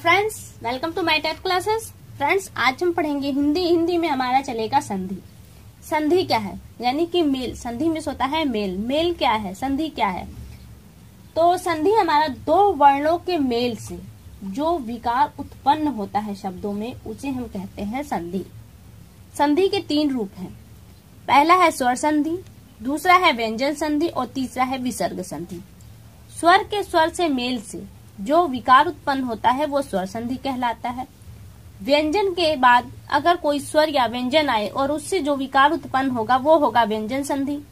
Friends, welcome to my TET classes. Friends, आज हम पढ़ेंगे हिंदी में हमारा चलेगा संधि। संधि क्या है? यानी कि मेल। संधि में होता है मेल। मेल क्या है? संधि क्या है? तो संधि हमारा दो वर्णों के मेल से जो विकार उत्पन्न होता है शब्दों में, उसे हम कहते हैं संधि। संधि के तीन रूप हैं। पहला है स्वर संधि, दूसरा है व्यंजन संधि और तीसरा है विसर्ग संधि। स्वर के स्वर से मेल से जो विकार उत्पन्न होता है वो स्वर संधि कहलाता है। व्यंजन के बाद अगर कोई स्वर या व्यंजन आए और उससे जो विकार उत्पन्न होगा वो होगा व्यंजन संधि।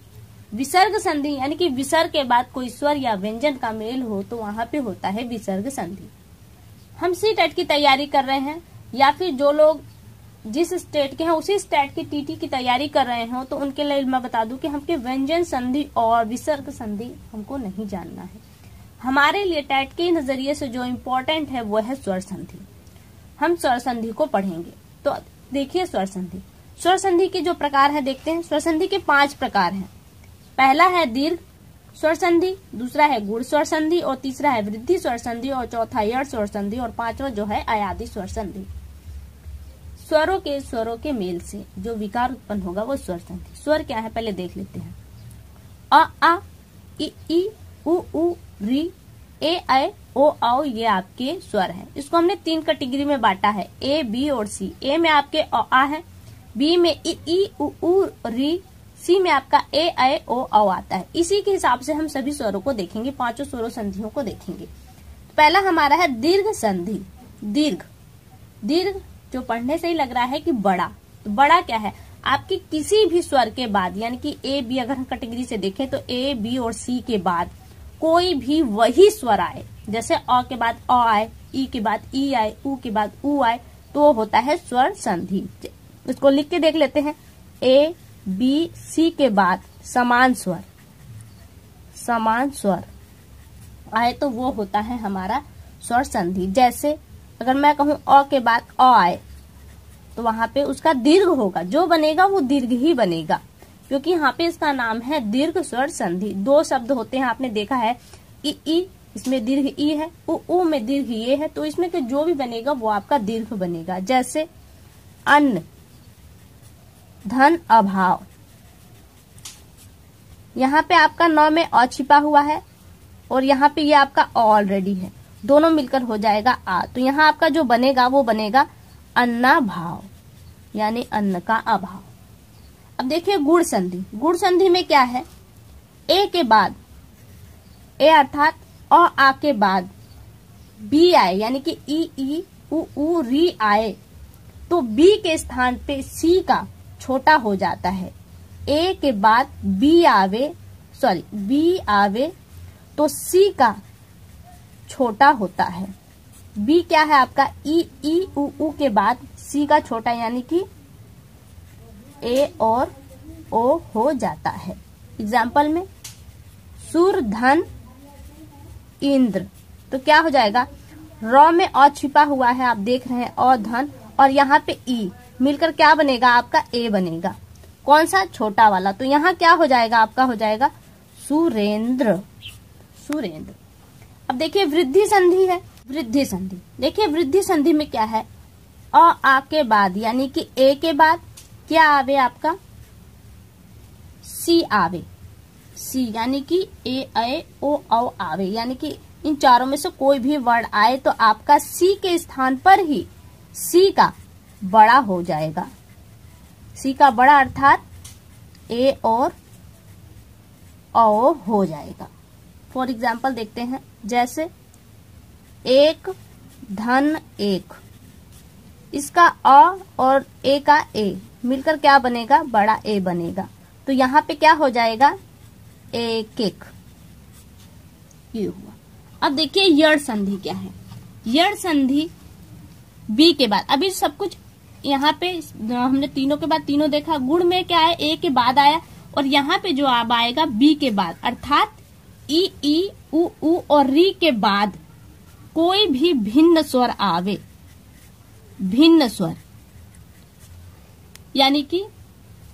विसर्ग संधि यानी कि विसर्ग के बाद कोई स्वर या व्यंजन का मेल हो तो वहां पे होता है विसर्ग संधि। हम सी टेट की तैयारी कर रहे हैं या फिर जो लोग जिस स्टेट के हैं उसी स्टेट की टीटी की तैयारी कर रहे हो तो उनके लिए मैं बता दूं कि हमके व्यंजन संधि और विसर्ग संधि हमको नहीं जानना है। हमारे लिए टेट के नजरिए से जो इम्पोर्टेंट है वो है स्वर संधि। हम स्वर संधि को पढ़ेंगे। तो देखिए स्वर संधि। स्वर संधि के जो प्रकार है देखते हैं। स्वर संधि के 5 प्रकार हैं। पहला है दीर्घ स्वर संधि, दूसरा है गुण स्वर संधि और तीसरा है वृद्धि स्वर संधि और चौथा यड़ स्वर संधि और पांचवा जो है अयादि स्वर संधि। स्वरों के मेल से जो विकार उत्पन्न होगा वो स्वर संधि। स्वर क्या है पहले देख लेते हैं। अ आ ई उ ऊ री ए ऐ ओ औ ये आपके स्वर है। इसको हमने 3 कैटेगरी में बांटा है, ए बी और सी। ए में आपके अ आ है, बी में ई उ ऊ री, सी में आपका ए ऐ ओ औ आता है। इसी के हिसाब से हम सभी स्वरों को देखेंगे, 5 स्वरों संधियों को देखेंगे। पहला हमारा है दीर्घ संधि। दीर्घ जो पढ़ने से ही लग रहा है कि बड़ा। तो बड़ा क्या है? आपकी किसी भी स्वर के बाद यानी कि ए बी अगर हम कैटेगरी से देखें तो ए बी और सी के बाद कोई भी वही स्वर आए, जैसे अ के बाद अ आए, ई के बाद ई आए, उ के बाद उ आए, तो होता है स्वर संधि। इसको लिख के देख लेते हैं। ए बी सी के बाद समान स्वर आए तो वो होता है हमारा स्वर संधि। जैसे अगर मैं कहूं अ के बाद अ आए तो वहां पे उसका दीर्घ होगा, जो बनेगा वो दीर्घ ही बनेगा, क्योंकि यहाँ पे इसका नाम है दीर्घ स्वर संधि। 2 शब्द होते हैं, आपने देखा है ई इसमें दीर्घ ई है, उ में दीर्घ ये है, तो इसमें के जो भी बनेगा वो आपका दीर्घ बनेगा। जैसे अन्न, धन, अभाव। यहाँ पे आपका नौ में अ छिपा हुआ है और यहाँ पे ये आपका ऑलरेडी है, दोनों मिलकर हो जाएगा आ। तो यहाँ आपका जो बनेगा वो बनेगा अन्नाभाव यानी अन्न का अभाव। अब देखिए गुण संधि। गुण संधि में क्या है? ए के बाद ए अर्थात अ आ के बाद बी आए यानी कि ई उ ऊ री आए तो बी के स्थान पे सी का छोटा हो जाता है। ए के बाद बी आवे तो सी का छोटा होता है। बी क्या है आपका? ई उ ऊ के बाद सी का छोटा यानी कि ए और ओ हो जाता है। एग्जाम्पल में सूर, धन, इंद्र, तो क्या हो जाएगा? रॉ में अ छिपा हुआ है, आप देख रहे हैं अ धन, और यहाँ पे ई मिलकर क्या बनेगा? आपका ए बनेगा। कौन सा? छोटा वाला। तो यहाँ क्या हो जाएगा? आपका हो जाएगा सुरेंद्र। अब देखिए वृद्धि संधि है। वृद्धि संधि देखिए, वृद्धि संधि में क्या है? अ आ के बाद यानी कि ए के बाद क्या आवे? आपका सी आवे। सी यानी कि ए ऐ ओ औ आवे, यानी कि इन चारों में से कोई भी वर्ड आए तो आपका सी के स्थान पर ही सी का बड़ा हो जाएगा। सी का बड़ा अर्थात ए और ओ हो जाएगा। फॉर एग्जाम्पल देखते हैं। जैसे एक, धन, एक, इसका अ और ए का ए मिलकर क्या बनेगा? बड़ा ए बनेगा। तो यहाँ पे क्या हो जाएगा? एक। ये हुआ। अब देखिए यड़ संधि क्या है। यड़ संधि बी के बाद, अभी सब कुछ यहाँ पे हमने तीनों के बाद तीनों देखा। गुण में क्या है? ए के बाद आया और यहाँ पे जो अब आएगा बी के बाद, अर्थात ई उ ऊ और री के बाद कोई भी भिन्न स्वर आवे। भिन्न स्वर यानी कि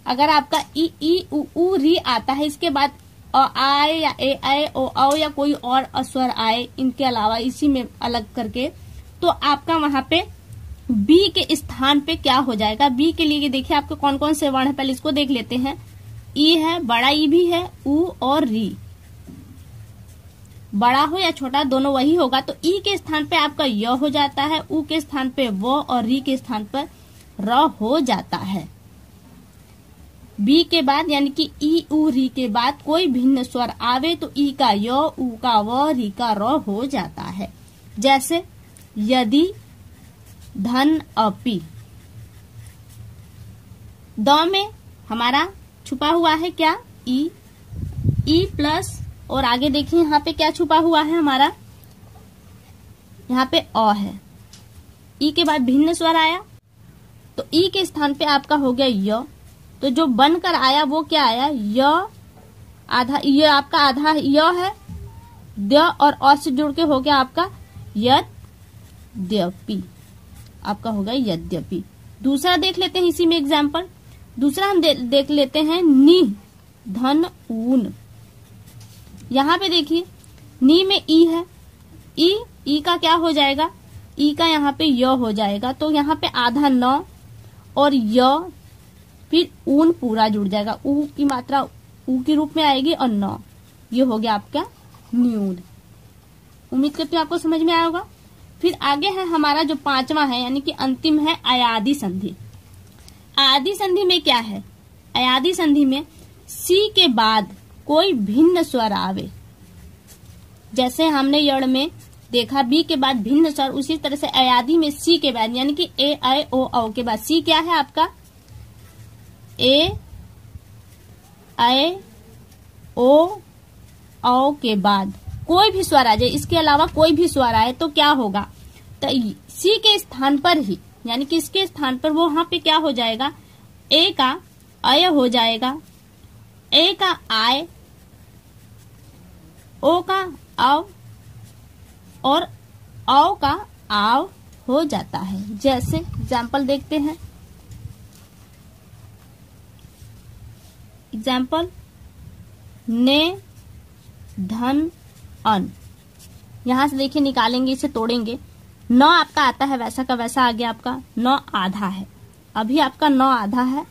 अगर आपका ई उ ऊ री आता है, इसके बाद अ आए या ए आए ओ औ या कोई और स्वर आए इनके अलावा इसी में अलग करके, तो आपका वहां पे बी के स्थान पे क्या हो जाएगा। बी के लिए देखिए आपके कौन कौन से वर्ण है, पहले इसको देख लेते हैं। ई है, बड़ा ई भी है, उ और री। बड़ा हो या छोटा दोनों वही होगा, तो ई के स्थान पे आपका य हो जाता है, उ के स्थान पे व और री के स्थान पर र हो जाता है। बी के बाद यानी कि ई उ री के बाद कोई भिन्न स्वर आवे तो ई का य, उ का व, री का र हो जाता है। जैसे यदि, धन, अपि। द में हमारा छुपा हुआ है क्या, ई। ई प्लस और आगे देखिए यहाँ पे क्या छुपा हुआ है हमारा, यहाँ पे अ है। ई के बाद भिन्न स्वर आया तो ई के स्थान पे आपका हो गया य। तो जो बनकर आया वो क्या आया, य आधा, ये आपका आधा य है, द और अ से जुड़ के हो गया आपका यद्यपि, आपका हो गया यद्यपि। दूसरा देख लेते हैं इसी में एग्जाम्पल। दूसरा हम देख लेते हैं नि, धन, ऊन। यहाँ पे देखिए नी में ई है, ई का क्या हो जाएगा, ई का यहाँ पे य हो जाएगा। तो यहाँ पे आधा न और य, फिर ऊन पूरा जुड़ जाएगा, ऊ की मात्रा ऊ के रूप में आएगी और न, ये हो गया आपका न्यून। उम्मीद करती हूँ आपको समझ में आया होगा। फिर आगे है हमारा जो पांचवा है यानी कि अंतिम है अयादि संधि। अयादि संधि में क्या है, अयादि संधि में सी के बाद कोई भिन्न स्वर आवे। जैसे हमने यड़ में देखा बी के बाद भिन्न स्वर, उसी तरह से अयादि में सी के बाद यानी कि ए, ऐ, ओ, औ के बाद सी क्या है आपका, ए, ऐ, ओ, औ के बाद कोई भी स्वर आ जाए, इसके अलावा कोई भी स्वर आए तो क्या होगा, तो सी के स्थान पर ही यानी कि इसके स्थान पर वो वहां पे क्या हो जाएगा, ए का अय हो जाएगा, ए का आय, ओ का आव और औ का आव हो जाता है। जैसे एग्जाम्पल देखते हैं। एग्जाम्पल ने, धन, अन। यहां से देखिए निकालेंगे, इसे तोड़ेंगे। न आपका आता है वैसा का वैसा आ गया, आपका न आधा है, अभी आपका न आधा है,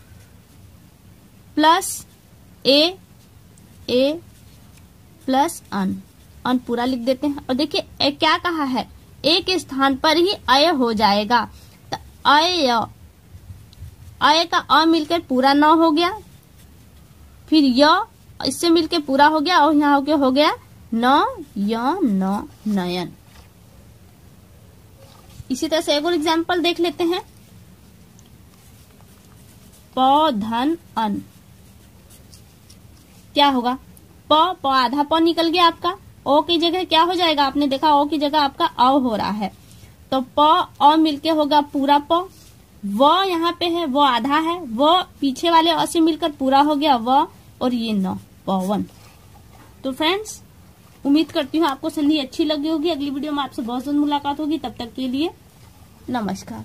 प्लस ए प्लस अन पूरा लिख देते हैं। और देखिए क्या कहा है, ए के स्थान पर ही अय हो जाएगा, तो अय का अ मिलकर पूरा न हो गया, फिर य इससे मिलकर पूरा हो गया और यहाँ हो गया न, य, न, नयन। इसी तरह से एक और एग्जाम्पल देख लेते हैं। प, धन, अन। क्या होगा, प आधा प निकल गया आपका, ओ की जगह क्या हो जाएगा, आपने देखा ओ की जगह आपका अ हो रहा है, तो प अ मिलके होगा पूरा प। व यहाँ पे है, वो आधा है, वो पीछे वाले अ से मिलकर पूरा हो गया व, और ये न, पवन। तो फ्रेंड्स उम्मीद करती हूँ आपको संधि अच्छी लगी होगी। अगली वीडियो में आपसे बहुत जल्द मुलाकात होगी, तब तक के लिए नमस्कार।